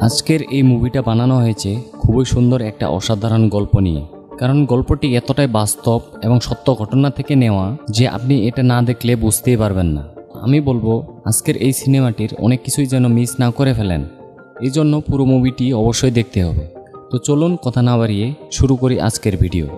আজকের এই মুভিটা বানানো হয়েছে খুবই সুন্দর একটা অসাধারণ গল্প নিয়ে। কারণ গল্পটি এতটাই বাস্তব এবং সত্য ঘটনা থেকে নেওয়া যে আপনি এটা না দেখলে বুঝতেই পারবেন না। আমি বলবো আজকের এই সিনেমাটির অনেক কিছুই যেন মিস না করে ফেলেন, এই জন্য পুরো মুভিটি অবশ্যই দেখতে হবে। তো চলুন কথা না বাড়িয়ে শুরু করি আজকের ভিডিও।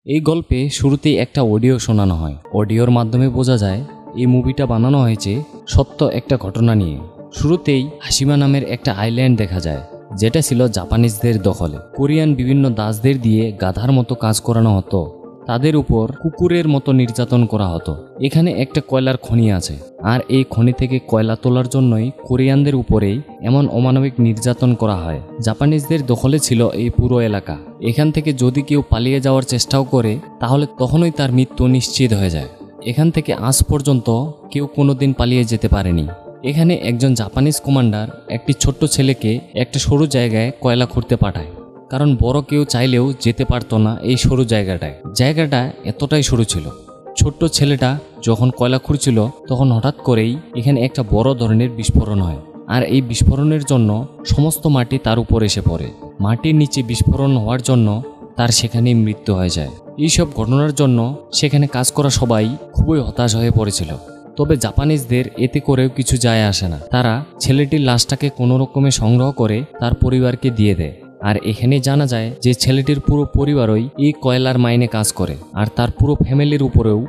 এই গল্পে শুরুতেই একটা অডিও শোনানো হয়। অডিওর মাধ্যমে বোঝা যায় এই মুভিটা বানানো হয়েছে সত্য একটা ঘটনা নিয়ে। শুরুতেই হাসিমা নামের একটা আইল্যান্ড দেখা যায়, যেটা ছিল জাপানিজদের দখলে। কোরিয়ান বিভিন্ন দাসদের দিয়ে গাধার মতো কাজ করানো হতো, তাদের উপর কুকুরের মতো নির্যাতন করা হতো। এখানে একটা কয়লার খনি আছে, আর এই খনি থেকে কয়লা তোলার জন্যই কোরিয়ানদের উপরেই এমন অমানবিক নির্যাতন করা হয়। জাপানিজদের দখলে ছিল এই পুরো এলাকা। এখান থেকে যদি কেউ পালিয়ে যাওয়ার চেষ্টাও করে তাহলে তখনই তার মৃত্যু নিশ্চিত হয়ে যায়। এখান থেকে আজ পর্যন্ত কেউ কোনোদিন পালিয়ে যেতে পারেনি। এখানে একজন জাপানিজ কমান্ডার একটি ছোট্ট ছেলেকে একটা সরু জায়গায় কয়লা খুঁড়তে পাঠায়, কারণ বড় কেউ চাইলেও যেতে পারতো না এই সরু জায়গাটায়। জায়গাটা এতটাই সরু ছিল। ছোট্ট ছেলেটা যখন কয়লা খুঁড়ছিল তখন হঠাৎ করেই এখানে একটা বড় ধরনের বিস্ফোরণ হয়, আর এই বিস্ফোরণের জন্য সমস্ত মাটি তার উপর এসে পড়ে। মাটির নিচে বিস্ফোরণ হওয়ার জন্য তার সেখানেই মৃত্যু হয়ে যায়। এইসব ঘটনার জন্য সেখানে কাজ করা সবাই খুবই হতাশ হয়ে পড়েছিল। তবে জাপানিজদের এতে করেও কিছু যায় আসে না। তারা ছেলেটির লাশটাকে কোনো রকমে সংগ্রহ করে তার পরিবারকে দিয়ে দেয়। আর এখানে জানা যায় যে ছেলেটির পুরো পরিবারই এই কয়লার মাইনে কাজ করে, আর তার পুরো ফ্যামিলির উপরেও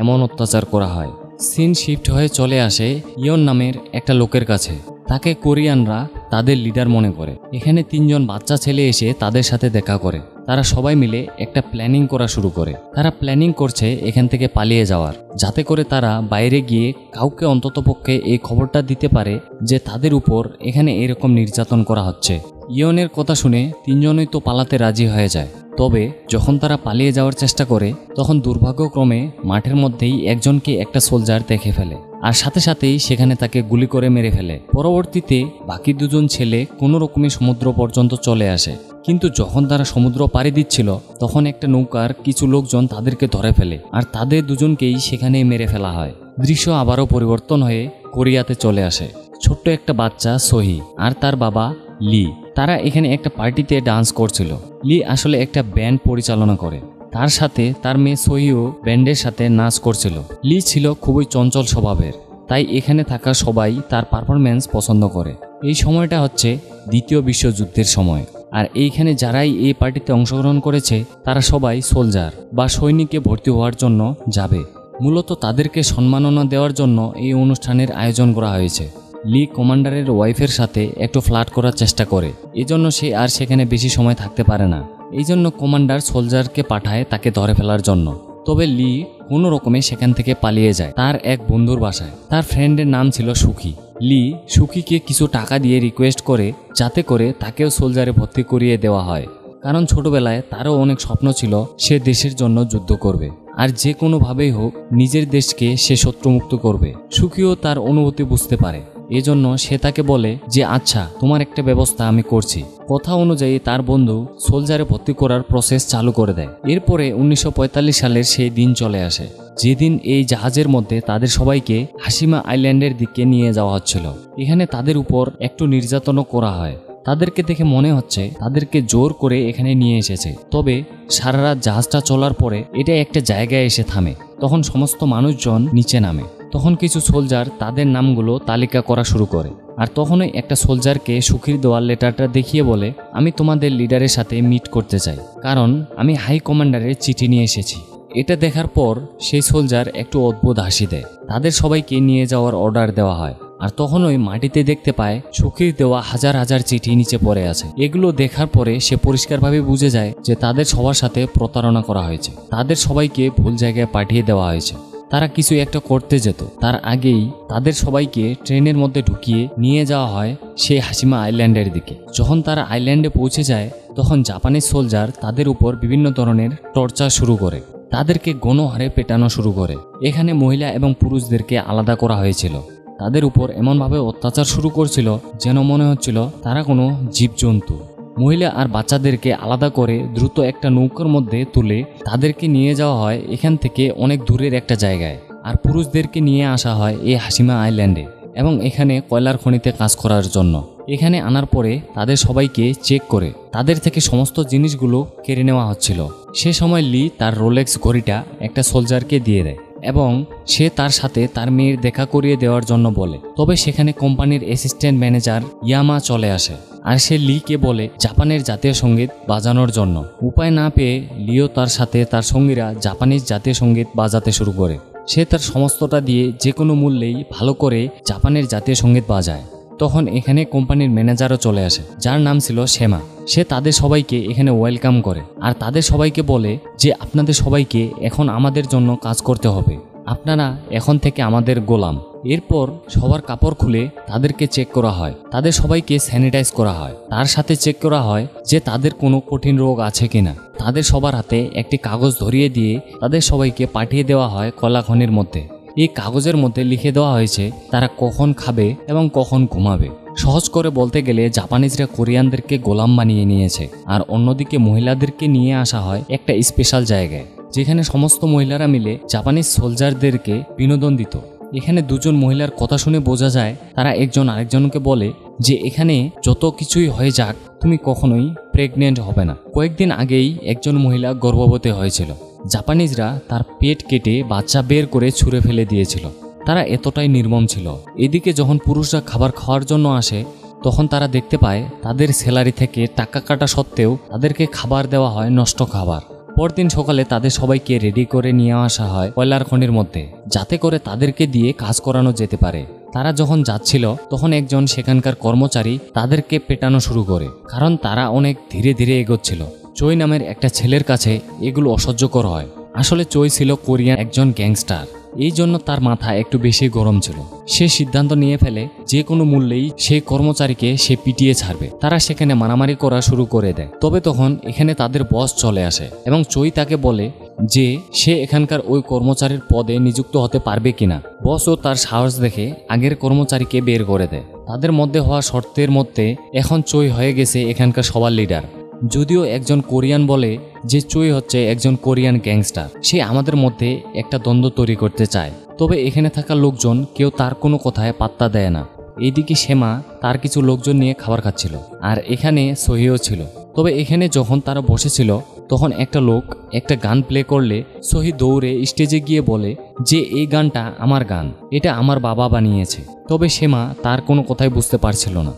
এমন অত্যাচার করা হয়। সিন শিফট হয়ে চলে আসে ইয়ন নামের একটা লোকের কাছে। তাকে কোরিয়ানরা তাদের লিডার মনে করে। এখানে তিনজন বাচ্চা ছেলে এসে তাদের সাথে দেখা করে। তারা সবাই মিলে একটা প্ল্যানিং করা শুরু করে। তারা প্ল্যানিং করছে এখান থেকে পালিয়ে যাওয়ার, যাতে করে তারা বাইরে গিয়ে কাউকে অন্ততপক্ষে এই খবরটা দিতে পারে যে তাদের উপর এখানে এরকম নির্যাতন করা হচ্ছে। ইয়নের কথা শুনে তিনজনই তো পালাতে রাজি হয়ে যায়। তবে যখন তারা পালিয়ে যাওয়ার চেষ্টা করে তখন দুর্ভাগ্যক্রমে মাঠের মধ্যেই একজনকে একটা সোলজার দেখে ফেলে, আর সাথে সাথেই সেখানে তাকে গুলি করে মেরে ফেলে। পরবর্তীতে বাকি দুজন ছেলে কোনো রকমে সমুদ্র পর্যন্ত চলে আসে, কিন্তু যখন তারা সমুদ্র পাড়ি দিচ্ছিল তখন একটা নৌকার কিছু লোকজন তাদেরকে ধরে ফেলে, আর তাদের দুজনকেই সেখানেই মেরে ফেলা হয়। দৃশ্য আবারও পরিবর্তন হয়ে কোরিয়াতে চলে আসে। ছোট্ট একটা বাচ্চা সোহি আর তার বাবা লি, তারা এখানে একটা পার্টিতে ডান্স করছিল। লি আসলে একটা ব্যান্ড পরিচালনা করে, তার সাথে তার মেয়ে সোহিও ব্যান্ডের সাথে নাচ করছিল। লি ছিল খুবই চঞ্চল স্বভাবের, তাই এখানে থাকা সবাই তার পারফরমেন্স পছন্দ করে। এই সময়টা হচ্ছে দ্বিতীয় বিশ্বযুদ্ধের সময়, আর এইখানে যারাই এই পার্টিতে অংশগ্রহণ করেছে তারা সবাই সোলজার বা সৈনিকে ভর্তি হওয়ার জন্য যাবে। মূলত তাদেরকে সম্মাননা দেওয়ার জন্য এই অনুষ্ঠানের আয়োজন করা হয়েছে। লি কমান্ডারের ওয়াইফের সাথে একটু ফ্লার্ট করার চেষ্টা করে, এজন্য সে আর সেখানে বেশি সময় থাকতে পারে না। এই জন্য কমান্ডার সোলজারকে পাঠায় তাকে ধরে ফেলার জন্য। তবে লি কোনো রকমে সেখান থেকে পালিয়ে যায় তার এক বন্ধুর বাসায়। তার ফ্রেন্ডের নাম ছিল সুখী। লি সুখীকে কিছু টাকা দিয়ে রিকোয়েস্ট করে যাতে করে তাকেও সোলজারে ভর্তি করিয়ে দেওয়া হয়, কারণ ছোটবেলায় তারও অনেক স্বপ্ন ছিল সে দেশের জন্য যুদ্ধ করবে, আর যে কোনোভাবেই হোক নিজের দেশকে সে শত্রুমুক্ত করবে। সুখীও তার অনুভূতি বুঝতে পারে, এজন্য সে তাকে বলে যে আচ্ছা, তোমার একটা ব্যবস্থা আমি করছি। কথা অনুযায়ী তার বন্ধু সোলজারে ভর্তি করার প্রসেস চালু করে দেয়। এরপরে 1945 সালের সেই দিন চলে আসে, যেদিন এই জাহাজের মধ্যে তাদের সবাইকে হাসিমা আইল্যান্ডের দিকে নিয়ে যাওয়া হচ্ছিল। এখানে তাদের উপর একটু নির্যাতনও করা হয়। তাদেরকে দেখে মনে হচ্ছে তাদেরকে জোর করে এখানে নিয়ে এসেছে। তবে সারা রাত জাহাজটা চলার পরে এটা একটা জায়গায় এসে থামে। তখন সমস্ত মানুষজন নিচে নামে। তখন কিছু সোলজার তাদের নামগুলো তালিকা করা শুরু করে, আর তখনই একটা সোলজারকে সুখীর দেওয়ার লেটারটা দেখিয়ে বলে, আমি তোমাদের লিডারের সাথে মিট করতে চাই, কারণ আমি হাই কমান্ডারের চিঠি নিয়ে এসেছি। এটা দেখার পর সেই সোলজার একটু অদ্ভুত হাসি দেয়। তাদের সবাইকে নিয়ে যাওয়ার অর্ডার দেওয়া হয়, আর তখন ওই মাটিতে দেখতে পায় সুখীর দেওয়া হাজার হাজার চিঠি নিচে পড়ে আছে। এগুলো দেখার পরে সে পরিষ্কারভাবে বুঝে যায় যে তাদের সবার সাথে প্রতারণা করা হয়েছে, তাদের সবাইকে ভুল জায়গায় পাঠিয়ে দেওয়া হয়েছে। তারা কিছু একটা করতে যেত তার আগেই তাদের সবাইকে ট্রেনের মধ্যে ঢুকিয়ে নিয়ে যাওয়া হয় সেই হাসিমা আইল্যান্ডের দিকে। যখন তারা আইল্যান্ডে পৌঁছে যায় তখন জাপানিজ সোলজার তাদের উপর বিভিন্ন ধরনের টর্চার শুরু করে। তাদেরকে গণহারে পেটানো শুরু করে। এখানে মহিলা এবং পুরুষদেরকে আলাদা করা হয়েছিল। তাদের উপর এমনভাবে অত্যাচার শুরু করছিল যেন মনে হচ্ছিল তারা কোনো জীবজন্তু। মহিলা আর বাচ্চাদেরকে আলাদা করে দ্রুত একটা নৌকার মধ্যে তুলে তাদেরকে নিয়ে যাওয়া হয় এখান থেকে অনেক দূরের একটা জায়গায়। আর পুরুষদেরকে নিয়ে আসা হয় এই হাসিমা আইল্যান্ডে এবং এখানে কয়লার খনিতে কাজ করার জন্য। এখানে আনার পরে তাদের সবাইকে চেক করে তাদের থেকে সমস্ত জিনিসগুলো কেড়ে নেওয়া হচ্ছিল। সে সময় লি তার রোলেক্স ঘড়িটা একটা সোলজারকে দিয়ে দেয় এবং সে তার সাথে তার মেয়ের দেখা করিয়ে দেওয়ার জন্য বলে। তবে সেখানে কোম্পানির অ্যাসিস্ট্যান্ট ম্যানেজার ইয়ামা চলে আসে আর সে লিকে বলে জাপানের জাতীয় সঙ্গীত বাজানোর জন্য। উপায় না পেয়ে লিও তার সাথে তার সঙ্গীরা জাপানিজ জাতীয় সঙ্গীত বাজাতে শুরু করে। সে তার সমস্তটা দিয়ে যে কোনো মূল্যেই ভালো করে জাপানের জাতীয় সঙ্গীত বাজায়। তখন এখানে কোম্পানির ম্যানেজারও চলে আসে যার নাম ছিল শেমা। সে তাদের সবাইকে এখানে ওয়েলকাম করে আর তাদের সবাইকে বলে যে আপনাদের সবাইকে এখন আমাদের জন্য কাজ করতে হবে, আপনারা এখন থেকে আমাদের গোলাম। এরপর সবার কাপড় খুলে তাদেরকে চেক করা হয়, তাদের সবাইকে স্যানিটাইজ করা হয়, তার সাথে চেক করা হয় যে তাদের কোনো কঠিন রোগ আছে কিনা। তাদের সবার হাতে একটি কাগজ ধরিয়ে দিয়ে তাদের সবাইকে পাঠিয়ে দেওয়া হয় কয়লা খনির মধ্যে। এই কাগজের মধ্যে লিখে দেওয়া হয়েছে তারা কখন খাবে এবং কখন ঘুমাবে। সহজ করে বলতে গেলে জাপানিজরা কোরিয়ানদেরকে গোলাম বানিয়ে নিয়েছে। আর অন্যদিকে মহিলাদেরকে নিয়ে আসা হয় একটা স্পেশাল জায়গায় যেখানে সমস্ত মহিলারা মিলে জাপানিজ সোলজারদেরকে বিনোদন দিত। এখানে দুজন মহিলার কথা শুনে বোঝা যায় তারা একজন আরেকজনকে বলে যে এখানে যত কিছুই হয়ে যাক তুমি কখনোই প্রেগনেন্ট হবে না। কয়েকদিন আগেই একজন মহিলা গর্ভবতী হয়েছিল। জাপানিজরা তার পেট কেটে বাচ্চা বের করে ছুঁড়ে ফেলে দিয়েছিল। তারা এতটাই নির্মম ছিল। এদিকে যখন পুরুষরা খাবার খাওয়ার জন্য আসে তখন তারা দেখতে পায় তাদের স্যালারি থেকে টাকা কাটা সত্ত্বেও তাদেরকে খাবার দেওয়া হয় নষ্ট খাবার। পরদিন সকালে তাদের সবাইকে রেডি করে নিয়ে আসা হয় কয়লার খনির মধ্যে যাতে করে তাদেরকে দিয়ে কাজ করানো যেতে পারে। তারা যখন যাচ্ছিল তখন একজন সেখানকার কর্মচারী তাদেরকে পেটানো শুরু করে, কারণ তারা অনেক ধীরে ধীরে এগোচ্ছিল। চই নামের একটা ছেলের কাছে এগুলো অসহ্যকর হয়। আসলে চই ছিল কোরিয়ান একজন গ্যাংস্টার, এই জন্য তার মাথা একটু বেশি গরম ছিল। সে সিদ্ধান্ত নিয়ে ফেলে যে কোনো মূল্যেই সেই কর্মচারীকে সে পিটিয়ে ছাড়বে। তারা সেখানে মারামারি করা শুরু করে দেয়। তবে তখন এখানে তাদের বস চলে আসে এবং চই তাকে বলে যে সে এখানকার ওই কর্মচারীর পদে নিযুক্ত হতে পারবে কিনা। বসও তার সাহস দেখে আগের কর্মচারীকে বের করে দেয়। তাদের মধ্যে হওয়া শর্তের মধ্যে এখন চই হয়ে গেছে এখানকার সবার লিডার। যদিও একজন কোরিয়ান বলে যে চই হচ্ছে একজন কোরিয়ান গ্যাংস্টার, সে আমাদের মধ্যে একটা দ্বন্দ্ব তৈরি করতে চায়। তবে এখানে থাকা লোকজন কেউ তার কোনো কথায় পাত্তা দেয় না। এইদিকে শেমা তার কিছু লোকজন নিয়ে খাবার খাচ্ছিল আর এখানে সহিও ছিল। তবে এখানে যখন তারা বসেছিল তখন একটা লোক একটা গান প্লে করলে সহি দৌড়ে স্টেজে গিয়ে বলে যে এই গানটা আমার গান, এটা আমার বাবা বানিয়েছে। তবে শেমা তার কোনো কথাই বুঝতে পারছিল না।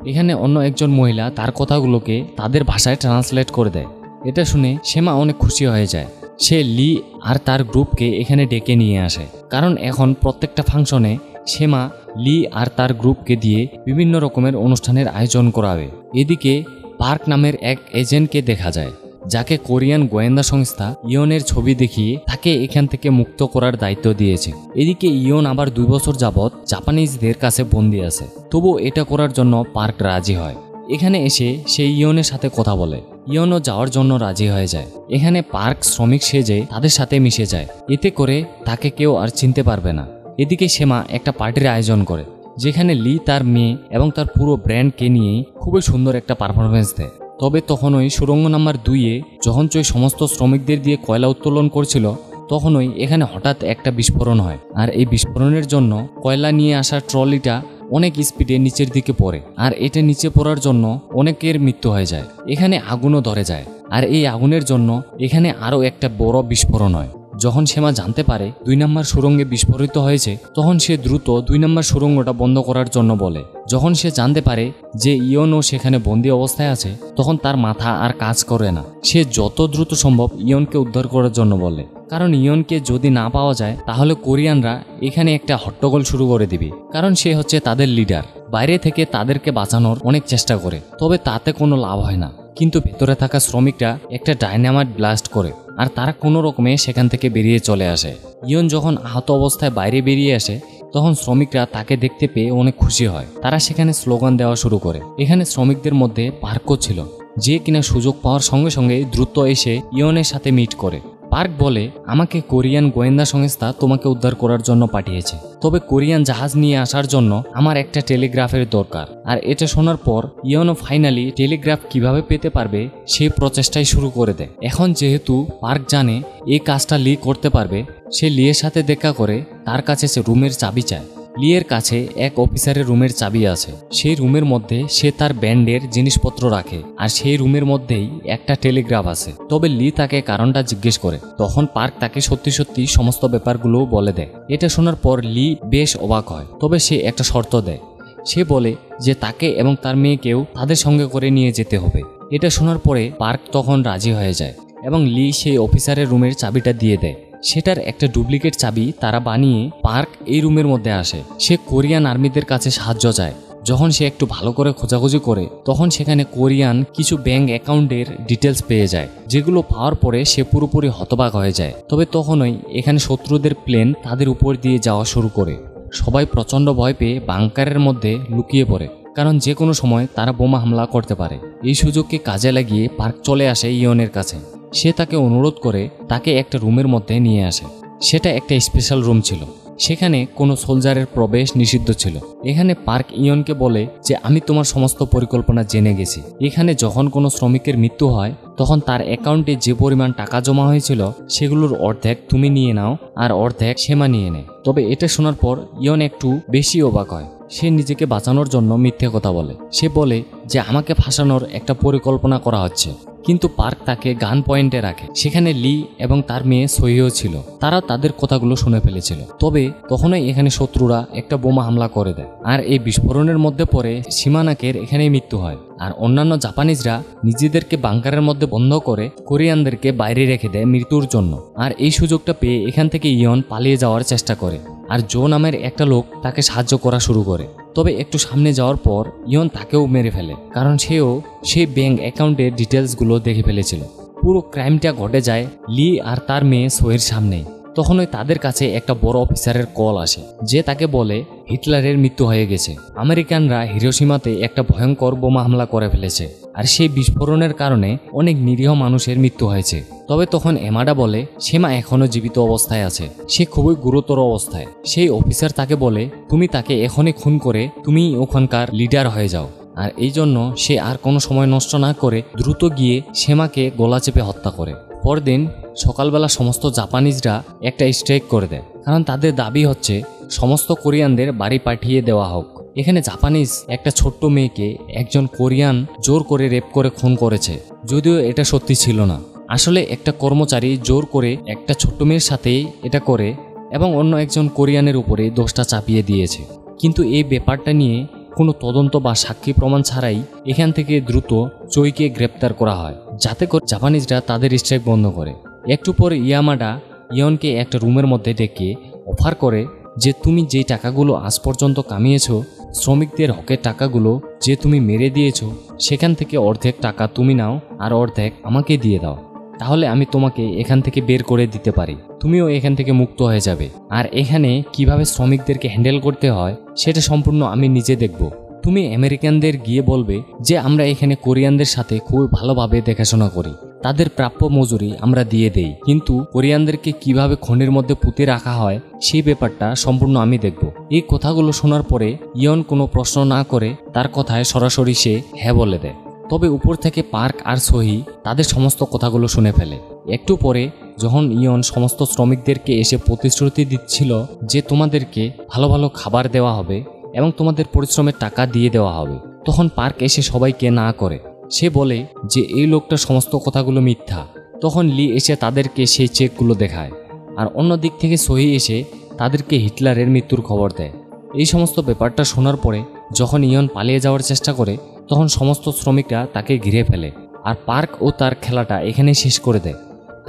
এখানে অন্য একজন মহিলা তার কথাগুলোকে তাদের ভাষায় ট্রান্সলেট করে দেয়। এটা শুনে শেমা অনেক খুশি হয়ে যায়। সে লি আর তার গ্রুপকে এখানে ডেকে নিয়ে আসে, কারণ এখন প্রত্যেকটা ফাংশনে শেমা লি আর তার গ্রুপকে দিয়ে বিভিন্ন রকমের অনুষ্ঠানের আয়োজন করাবে। এদিকে পার্ক নামের এক এজেন্টকে দেখা যায় যাকে কোরিয়ান গোয়েন্দা সংস্থা ইয়নের ছবি দেখিয়ে তাকে এখান থেকে মুক্ত করার দায়িত্ব দিয়েছে। এদিকে ইয়ন আবার 2 বছর যাবৎ জাপানিজদের কাছে বন্দী আছে। তবু এটা করার জন্য পার্ক রাজি হয়। এখানে এসে সে ইয়নের সাথে কথা বলে, ইয়নও যাওয়ার জন্য রাজি হয়ে যায়। এখানে পার্ক শ্রমিক সেজে তাদের সাথে মিশে যায়, এতে করে তাকে কেউ আর চিনতে পারবে না। এদিকে শেমা একটা পার্টির আয়োজন করে যেখানে লি তার মেয়ে এবং তার পুরো ব্র্যান্ডকে নিয়ে খুবই সুন্দর একটা পারফরমেন্স দেয়। তবে তখনই সুড়ঙ্গ নাম্বার 2-এ যখন চই সমস্ত শ্রমিকদের দিয়ে কয়লা উত্তোলন করছিল তখনই এখানে হঠাৎ একটা বিস্ফোরণ হয়। আর এই বিস্ফোরণের জন্য কয়লা নিয়ে আসা ট্রলিটা অনেক স্পিডে নিচের দিকে পড়ে আর এটা নিচে পড়ার জন্য অনেকের মৃত্যু হয়ে যায়। এখানে আগুনও ধরে যায় আর এই আগুনের জন্য এখানে আরও একটা বড় বিস্ফোরণ হয়। যখন শেমা জানতে পারে 2 নম্বর সুড়ঙ্গে বিস্ফোরিত হয়েছে তখন সে দ্রুত 2 নম্বর সুড়ঙ্গটা বন্ধ করার জন্য বলে। যখন সে জানতে পারে যে ইয়নও সেখানে বন্দি অবস্থায় আছে তখন তার মাথা আর কাজ করে না। সে যত দ্রুত সম্ভব ইয়নকে উদ্ধার করার জন্য বলে, কারণ ইয়নকে যদি না পাওয়া যায় তাহলে কোরিয়ানরা এখানে একটা হট্টগোল শুরু করে দিবে, কারণ সে হচ্ছে তাদের লিডার। বাইরে থেকে তাদেরকে বাঁচানোর অনেক চেষ্টা করে, তবে তাতে কোনো লাভ হয় না। কিন্তু ভেতরে থাকা শ্রমিকরা একটা ডাইনামাইট ব্লাস্ট করে আর তারা কোনো রকমে সেখান থেকে বেরিয়ে চলে আসে। ইয়ন যখন আহত অবস্থায় বাইরে বেরিয়ে আসে তখন শ্রমিকরা তাকে দেখতে পেয়ে অনেক খুশি হয়। তারা সেখানে স্লোগান দেওয়া শুরু করে। এখানে শ্রমিকদের মধ্যে পার্কও ছিল, যে কিনা সুযোগ পাওয়ার সঙ্গে সঙ্গে দ্রুত এসে ইয়নের সাথে মিট করে। পার্ক বলে আমাকে কোরিয়ান গোয়েন্দা সংস্থা তোমাকে উদ্ধার করার জন্য পাঠিয়েছে, তবে কোরিয়ান জাহাজ নিয়ে আসার জন্য আমার একটা টেলিগ্রাফের দরকার। আর এটা শোনার পর ইয়নও ফাইনালি টেলিগ্রাফ কিভাবে পেতে পারবে সেই প্রচেষ্টাই শুরু করে দেয়। এখন যেহেতু পার্ক জানে এই কাজটা লি করতে পারবে, সে লিয়ের সাথে দেখা করে তার কাছে সে রুমের চাবি চায়। লিয়ের কাছে এক অফিসারের রুমের চাবি আছে। সেই রুমের মধ্যে সে তার ব্যান্ডের জিনিসপত্র রাখে, আর সেই রুমের মধ্যেই একটা টেলিগ্রাফ আছে। তবে লি তাকে কারণটা জিজ্ঞেস করে, তখন পার্ক তাকে সত্যি সত্যি সমস্ত ব্যাপারগুলোও বলে দেয়। এটা শোনার পর লি বেশ অবাক হয়, তবে সে একটা শর্ত দেয়। সে বলে যে তাকে এবং তার মেয়েকেও তাদের সঙ্গে করে নিয়ে যেতে হবে। এটা শোনার পরে পার্ক তখন রাজি হয়ে যায় এবং লি সেই অফিসারের রুমের চাবিটা দিয়ে দেয়। সেটার একটা ডুপ্লিকেট চাবি তারা বানিয়ে পার্ক এই রুমের মধ্যে আসে। সে কোরিয়ান আর্মিদের কাছে সাহায্য চায়। যখন সে একটু ভালো করে খোঁজাখুঁজি করে, তখন সেখানে কোরিয়ান কিছু ব্যাংক অ্যাকাউন্টের ডিটেলস পেয়ে যায়, যেগুলো পাওয়ার পরে সে পুরোপুরি হতবাক হয়ে যায়। তবে তখনই এখানে শত্রুদের প্লেন তাদের উপর দিয়ে যাওয়া শুরু করে। সবাই প্রচণ্ড ভয় পেয়ে বাংকারের মধ্যে লুকিয়ে পড়ে, কারণ যে কোনো সময় তারা বোমা হামলা করতে পারে। এই সুযোগকে কাজে লাগিয়ে পার্ক চলে আসে ইয়নের কাছে। সে তাকে অনুরোধ করে তাকে একটা রুমের মধ্যে নিয়ে আসে। সেটা একটা স্পেশাল রুম ছিল, সেখানে কোনো সোলজারের প্রবেশ নিষিদ্ধ ছিল। এখানে পার্ক ইয়নকে বলে যে আমি তোমার সমস্ত পরিকল্পনা জেনে গেছি। এখানে যখন কোনো শ্রমিকের মৃত্যু হয়, তখন তার অ্যাকাউন্টে যে পরিমাণ টাকা জমা হয়েছিল সেগুলোর অর্ধেক তুমি নিয়ে নাও আর অর্ধেক সেমা নিয়ে নেয়। তবে এটা শোনার পর ইয়ন একটু বেশি অবাক হয়। সে নিজেকে বাঁচানোর জন্য মিথ্যে কথা বলে। সে বলে যে আমাকে ফাঁসানোর একটা পরিকল্পনা করা হচ্ছে, কিন্তু পার্ক তাকে গান পয়েন্টে রাখে। সেখানে লি এবং তার মেয়ে সহিও ছিল, তারা তাদের কথাগুলো শুনে ফেলেছিল। তবে তখনই এখানে শত্রুরা একটা বোমা হামলা করে দেয়, আর এই বিস্ফোরণের মধ্যে পড়ে সীমানাকের এখানেই মৃত্যু হয়। আর অন্যান্য জাপানিজরা নিজেদেরকে বাংকারের মধ্যে বন্ধ করে কোরিয়ানদেরকে বাইরে রেখে দেয় মৃত্যুর জন্য। আর এই সুযোগটা পেয়ে এখান থেকে ইয়ন পালিয়ে যাওয়ার চেষ্টা করে, আর জো নামের একটা লোক তাকে সাহায্য করা শুরু করে। তবে একটু সামনে যাওয়ার পর ইয়ন তাকেও মেরে ফেলে, কারণ সেও সেই ব্যাংক অ্যাকাউন্টের ডিটেলসগুলো দেখে ফেলেছিল। পুরো ক্রাইমটা ঘটে যায় লি আর তার মেয়ে সোয়ের সামনেই। তখনই তাদের কাছে একটা বড় অফিসারের কল আসে, যে তাকে বলে হিটলারের মৃত্যু হয়ে গেছে। আমেরিকানরা হিরোশিমাতে একটা ভয়ঙ্কর বোমা হামলা করে ফেলেছে, আর সেই বিস্ফোরণের কারণে অনেক নিরীহ মানুষের মৃত্যু হয়েছে। তবে তখন এমাডা বলে সেমা এখনো জীবিত অবস্থায় আছে, সে খুবই গুরুতর অবস্থায়। সেই অফিসার তাকে বলে তুমি তাকে এখনই খুন করে তুমি ওখানকার লিডার হয়ে যাও। আর এই জন্য সে আর কোনো সময় নষ্ট না করে দ্রুত গিয়ে সেমাকে গলা চেপে হত্যা করে। পরদিন সকালবেলা সমস্ত জাপানিজরা একটা স্ট্রাইক করে দেয়, কারণ তাদের দাবি হচ্ছে সমস্ত কোরিয়ানদের বাড়ি পাঠিয়ে দেওয়া হোক। এখানে জাপানিজ একটা ছোট্ট মেয়েকে একজন কোরিয়ান জোর করে রেপ করে খুন করেছে, যদিও এটা সত্যি ছিল না। আসলে একটা কর্মচারী জোর করে একটা ছোট্ট মেয়ের সাথেই এটা করে এবং অন্য একজন কোরিয়ানের উপরে দোষটা চাপিয়ে দিয়েছে। কিন্তু এই ব্যাপারটা নিয়ে কোনো তদন্ত বা সাক্ষী প্রমাণ ছাড়াই এখান থেকে দ্রুত চোইকে গ্রেপ্তার করা হয়, যাতে করে জাপানিজরা তাদের স্ট্রাইক বন্ধ করে। একটু পরে ইয়ামাডা ইয়নকে একটা রুমের মধ্যে ডেকে অফার করে যে তুমি যেই টাকাগুলো আজ পর্যন্ত কামিয়েছো, শ্রমিকদের হকের টাকাগুলো যে তুমি মেরে দিয়েছো, সেখান থেকে অর্ধেক টাকা তুমি নাও আর অর্ধেক আমাকে দিয়ে দাও, তাহলে আমি তোমাকে এখান থেকে বের করে দিতে পারি, তুমিও এখান থেকে মুক্ত হয়ে যাবে। আর এখানে কিভাবে শ্রমিকদেরকে হ্যান্ডেল করতে হয় সেটা সম্পূর্ণ আমি নিজে দেখব। তুমি আমেরিকানদের গিয়ে বলবে যে আমরা এখানে কোরিয়ানদের সাথে খুব ভালোভাবে দেখাশোনা করি, তাদের প্রাপ্য মজুরি আমরা দিয়ে দেই, কিন্তু কোরিয়ানদেরকে কিভাবে খনির মধ্যে পুঁতে রাখা হয় সেই ব্যাপারটা সম্পূর্ণ আমি দেখব। এই কথাগুলো শোনার পরে ইয়ন কোনো প্রশ্ন না করে তার কথায় সরাসরি সে হ্যাঁ বলে দেয়। তবে উপর থেকে পার্ক আর সহি তাদের সমস্ত কথাগুলো শুনে ফেলে। একটু পরে যখন ইয়ন সমস্ত শ্রমিকদেরকে এসে প্রতিশ্রুতি দিচ্ছিল যে তোমাদেরকে ভালো ভালো খাবার দেওয়া হবে এবং তোমাদের পরিশ্রমের টাকা দিয়ে দেওয়া হবে, তখন পার্ক এসে সবাইকে না করে। সে বলে যে এই লোকটা সমস্ত কথাগুলো মিথ্যা। তখন লি এসে তাদেরকে সেই চেকগুলো দেখায়, আর অন্য দিক থেকে সহি এসে তাদেরকে হিটলারের মৃত্যুর খবর দেয়। এই সমস্ত ব্যাপারটা শোনার পরে যখন ইয়ন পালিয়ে যাওয়ার চেষ্টা করে, তখন সমস্ত শ্রমিকরা তাকে ঘিরে ফেলে, আর পার্ক ও তার খেলাটা এখানে শেষ করে দেয়।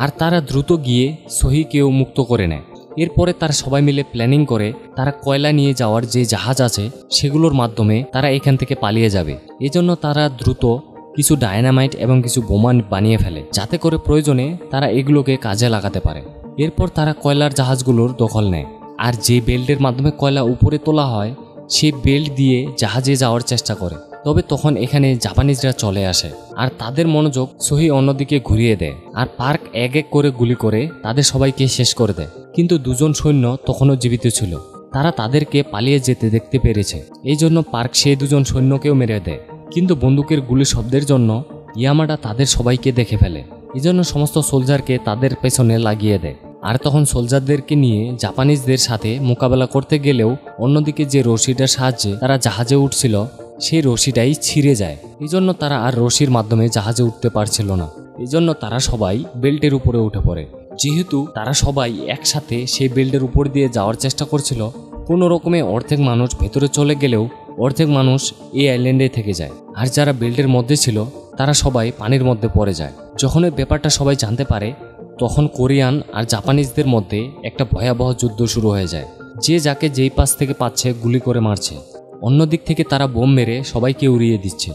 আর তারা দ্রুত গিয়ে সহিকেও মুক্ত করে নেয়। এরপরে তারা সবাই মিলে প্ল্যানিং করে তারা কয়লা নিয়ে যাওয়ার যে জাহাজ আছে সেগুলোর মাধ্যমে তারা এখান থেকে পালিয়ে যাবে। এজন্য তারা দ্রুত কিছু ডায়নামাইট এবং কিছু বোমা বানিয়ে ফেলে, যাতে করে প্রয়োজনে তারা এগুলোকে কাজে লাগাতে পারে। এরপর তারা কয়লার জাহাজগুলোর দখল নেয়, আর যে বেল্টের মাধ্যমে কয়লা উপরে তোলা হয় সেই বেল্ট দিয়ে জাহাজে যাওয়ার চেষ্টা করে। তবে তখন এখানে জাপানিজরা চলে আসে আর তাদের মনোযোগ সোহি অন্যদিকে ঘুরিয়ে দেয় আর পার্ক এক এক করে গুলি করে তাদের সবাইকে শেষ করে দেয়। কিন্তু দুজন সৈন্য তখনও জীবিত ছিল, তারা তাদেরকে পালিয়ে যেতে দেখতে পেরেছে। এই জন্য পার্ক সেই দুজন সৈন্যকেও মেরে দেয়। কিন্তু বন্দুকের গুলি শব্দের জন্য ইয়ামাডা তাদের সবাইকে দেখে ফেলে। এজন্য সমস্ত সোলজারকে তাদের পেছনে লাগিয়ে দেয়। আর তখন সোলজারদেরকে নিয়ে জাপানিজদের সাথে মোকাবেলা করতে গেলেও অন্যদিকে যে রশিটার সাহায্যে তারা জাহাজে উঠছিল সেই রশিটাই ছিঁড়ে যায়। এজন্য তারা আর রশির মাধ্যমে জাহাজে উঠতে পারছিল না। এজন্য তারা সবাই বেল্টের উপরে উঠে পড়ে। যেহেতু তারা সবাই একসাথে সেই বেল্টের উপর দিয়ে যাওয়ার চেষ্টা করছিল, কোনো রকমে অর্ধেক মানুষ ভেতরে চলে গেলেও অর্ধেক মানুষ এই আইল্যান্ডে থেকে যায়। আর যারা বেল্টের মধ্যে ছিল তারা সবাই পানির মধ্যে পড়ে যায়। যখন এই ব্যাপারটা সবাই জানতে পারে তখন কোরিয়ান আর জাপানিজদের মধ্যে একটা ভয়াবহ যুদ্ধ শুরু হয়ে যায়। যে যাকে যেই পাশ থেকে পাচ্ছে গুলি করে মারছে। অন্যদিক থেকে তারা বোম মেরে সবাইকে উড়িয়ে দিচ্ছে।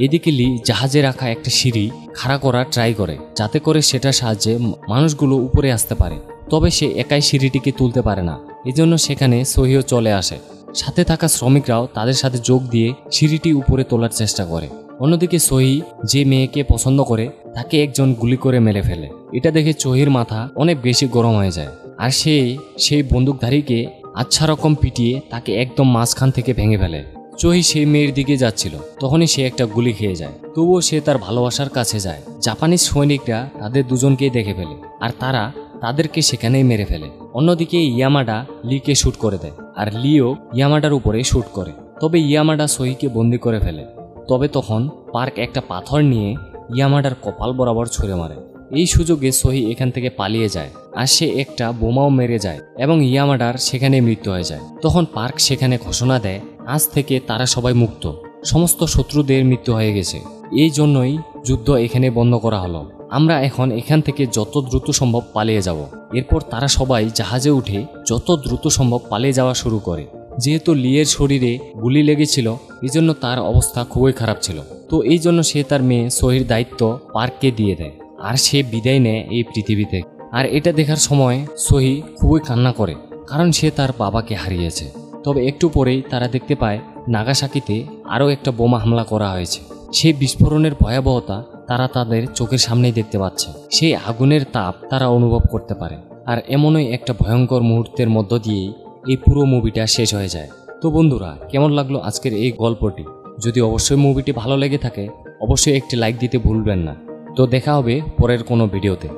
এদিকে লি জাহাজে রাখা একটা সিঁড়ি খাড়া করার ট্রাই করে, যাতে করে সেটার সাহায্যে মানুষগুলো উপরে আসতে পারে। তবে সে একাই সিঁড়িটিকে তুলতে পারে না। এজন্য সেখানে সহিও চলে আসে। সাথে থাকা শ্রমিকরাও তাদের সাথে যোগ দিয়ে সিঁড়িটি উপরে তোলার চেষ্টা করে। অন্যদিকে সহি যে মেয়েকে পছন্দ করে তাকে একজন গুলি করে মেরে ফেলে। এটা দেখে চহির মাথা অনেক বেশি গরম হয়ে যায় আর সেই বন্দুকধারীকে আচ্ছা রকম পিটিয়ে তাকে একদম মাঝখান থেকে ভেঙে ফেলে। চহি সেই মেয়ের দিকে যাচ্ছিল, তখনই সে একটা গুলি খেয়ে যায়। তবুও সে তার ভালোবাসার কাছে যায়। জাপানিজ সৈনিকরা তাদের দুজনকেই দেখে ফেলে আর তারা তাদেরকে সেখানেই মেরে ফেলে। অন্যদিকে ইয়ামাডা লিকে শ্যুট করে দেয় আর লিও ইয়ামাডার উপরে শ্যুট করে। তবে ইয়ামাডা সহিকে বন্দি করে ফেলে। তবে তখন পার্ক একটা পাথর নিয়ে ইয়ামাডার কপাল বরাবর ছুঁড়ে মারে। এই সুযোগে সহি এখান থেকে পালিয়ে যায় আর সে একটা বোমাও মেরে যায় এবং ইয়ামাডার সেখানে মৃত্যু হয়ে যায়। তখন পার্ক সেখানে ঘোষণা দেয়, আজ থেকে তারা সবাই মুক্ত, সমস্ত শত্রুদের মৃত্যু হয়ে গেছে। এই জন্যই যুদ্ধ এখানে বন্ধ করা হলো। আমরা এখন এখান থেকে যত দ্রুত সম্ভব পালিয়ে যাব। এরপর তারা সবাই জাহাজে উঠে যত দ্রুত সম্ভব পালিয়ে যাওয়া শুরু করে। যেহেতু লিয়ের শরীরে গুলি লেগেছিল এজন্য তার অবস্থা খুবই খারাপ ছিল। তো এই জন্য সে তার মেয়ে সহির দায়িত্ব পার্ককে দিয়ে দেয় আর সে বিদায় নেয় এই পৃথিবী থেকে। আর এটা দেখার সময় সহি খুবই কান্না করে, কারণ সে তার বাবাকে হারিয়েছে। তবে একটু পরেই তারা দেখতে পায় নাগাসাকিতে আরও একটা বোমা হামলা করা হয়েছে। সেই বিস্ফোরণের ভয়াবহতা তারা তাদের চোখের সামনেই দেখতে পাচ্ছে। সেই আগুনের তাপ তারা অনুভব করতে পারে। আর এমনই একটা ভয়ঙ্কর মুহূর্তের মধ্য দিয়েই এই পুরো মুভিটা শেষ হয়ে যায়। তো বন্ধুরা, কেমন লাগলো আজকের এই গল্পটি? যদি অবশ্যই মুভিটি ভালো লেগে থাকে অবশ্যই একটি লাইক দিতে ভুলবেন না। তো দেখা হবে পরের কোনো ভিডিওতে।